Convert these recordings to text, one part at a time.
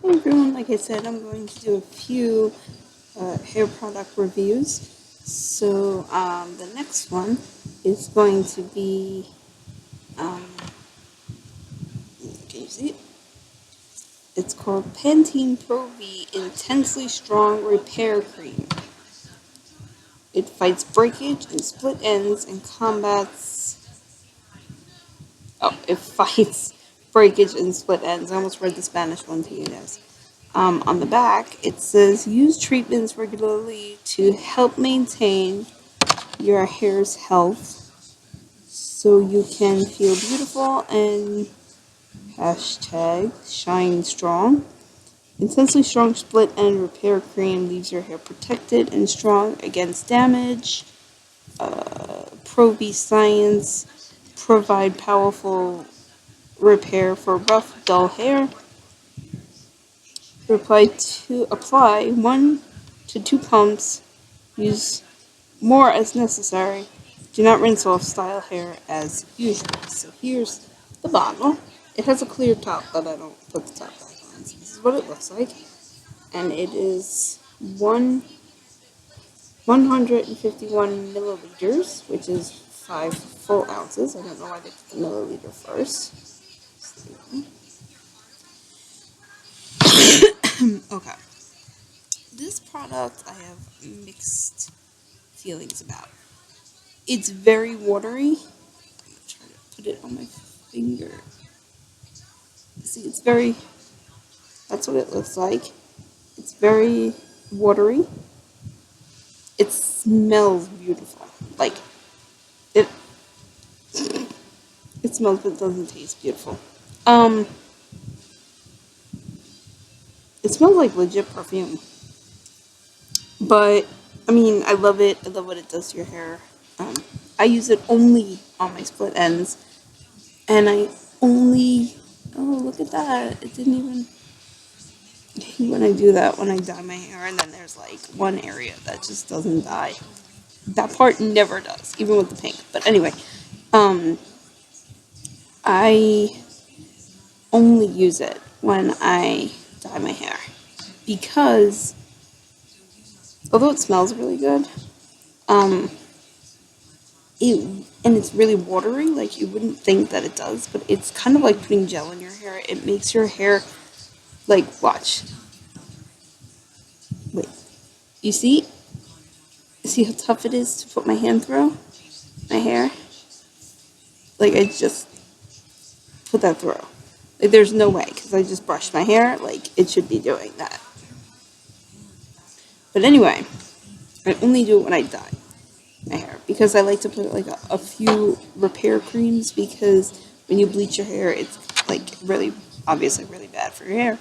Hey everyone, like I said, I'm going to do a few hair product reviews. The next one is going to be, um, can you see it? It's called Pantene Pro V Intensely Strong Repair Cream. It fights breakage and split ends and it fights breakage and split ends. I almost read the Spanish one to you guys. On the back, it says use treatments regularly to help maintain your hair's health so you can feel beautiful and hashtag shine strong. Intensely strong split end repair cream leaves your hair protected and strong against damage. Pro V Science provide powerful repair for rough, dull hair. Apply 1 to 2 pumps. Use more as necessary. Do not rinse off style hair as usual. So here's the bottle. It has a clear top, but I don't put the top back on. So this is what it looks like. And it is 151 milliliters, which is 5 full ounces. I don't know why they put the milliliter first. Okay. This product I have mixed feelings about. It's very watery. I'm gonna try to put it on my finger. See, that's what it looks like. It's very watery. It smells beautiful. Like, it, it smells but doesn't taste beautiful. It smells like legit perfume. But, I mean, I love it. I love what it does to your hair. Um, I use it only on my split ends. And look at that. It didn't even, when I do that, when I dye my hair, and then there's like one area that just doesn't dye. That part never does, even with the pink. But anyway, I only use it when I dye my hair because although it smells really good, um, it's really watery. Like you wouldn't think that it does, but it's kind of like putting gel in your hair. It makes your hair like watch. Wait, you see? See how tough it is to put my hand through my hair? Like I just put that through. Like there's no way because I just brushed my hair. Like it should be doing that. But anyway, I only do it when I dye my hair because I like to put like a few repair creams because when you bleach your hair, it's like really obviously really bad for your hair.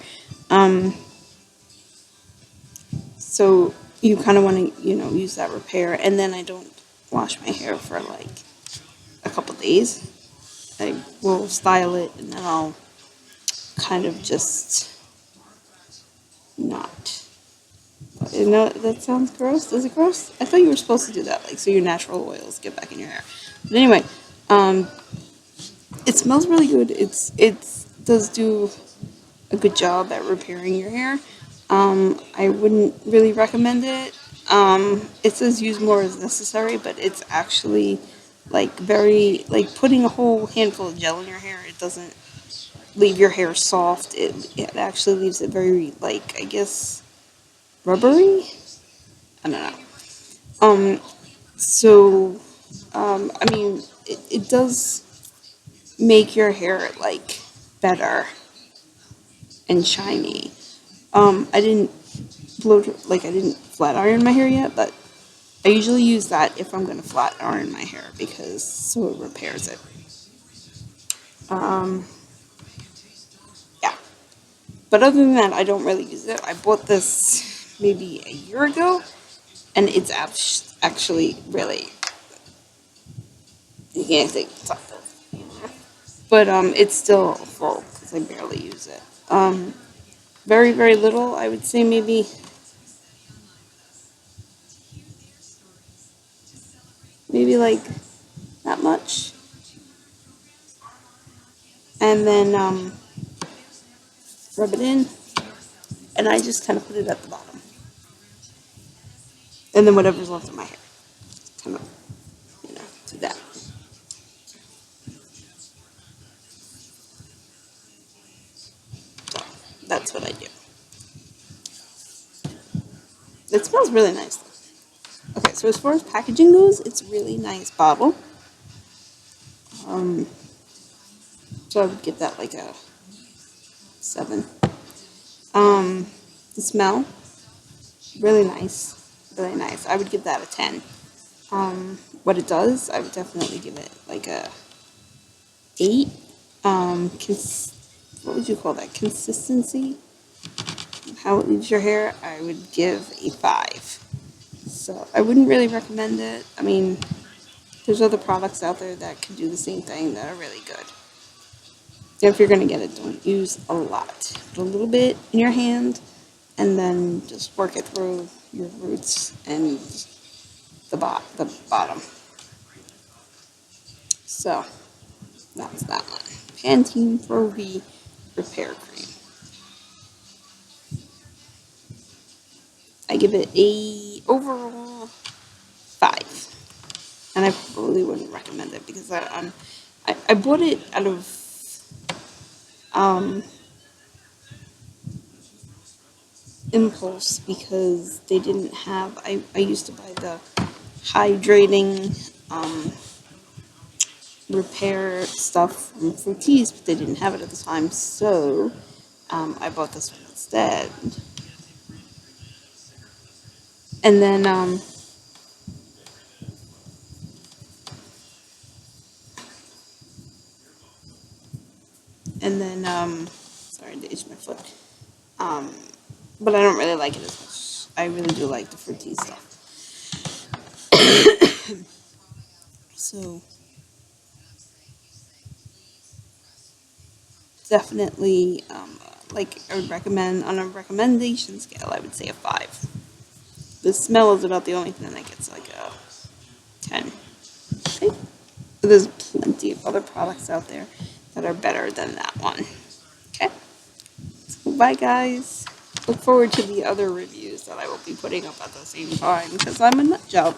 So you kind of want to use that repair, and then I don't wash my hair for like a couple days. I will style it, and then I'll kind of just not. You know, that sounds gross. Is it gross? I thought you were supposed to do that, like, so your natural oils get back in your hair. But anyway, it smells really good. It does do a good job at repairing your hair. I wouldn't really recommend it. It says use more as necessary, but it's actually like very like putting a whole handful of gel in your hair. It doesn't leave your hair soft. It actually leaves it very like I guess rubbery. I don't know. Um, so, I mean, it does make your hair like better and shiny. I didn't I didn't flat iron my hair yet, but I usually use that if I'm gonna flat iron my hair because so it repairs it. Um, yeah. But other than that, I don't really use it. I bought this maybe a year ago, and it's actually really you can't take the top of. But it's still full because I barely use it. Very very little. I would say maybe like that much, and then rub it in. and I just kind of put it at the bottom. And then whatever's left of my hair, kind of, do that. So that's what I do. It smells really nice though. Okay, so as far as packaging goes, it's a really nice bottle. Um, so I would give that like a 7. The smell, really nice, really nice. I would give that a 10. What it does, I would definitely give it like a 8. What would you call that? Consistency? How it leaves your hair, I would give a 5. So I wouldn't really recommend it. I mean, there's other products out there that could do the same thing that are really good. If you're going to get it, don't use a lot. Put a little bit in your hand and then just work it through your roots and the bottom. So that's that one. Pantene Pro V Repair Cream. I give it a overall 5, and I probably wouldn't recommend it because I bought it out of impulse because they didn't have. I used to buy the hydrating repair stuff from Fruities, but they didn't have it at the time, so I bought this one instead. And then sorry, I itched my foot. But I don't really like it as much. I really do like the Fruities stuff. So definitely, like I would recommend on a recommendation scale, I would say a 5. The smell is about the only thing that gets like a 10. Okay. But there's plenty of other products out there that are better than that one. Okay. So bye guys. Look forward to the other reviews that I will be putting up at the same time because I'm a nut job.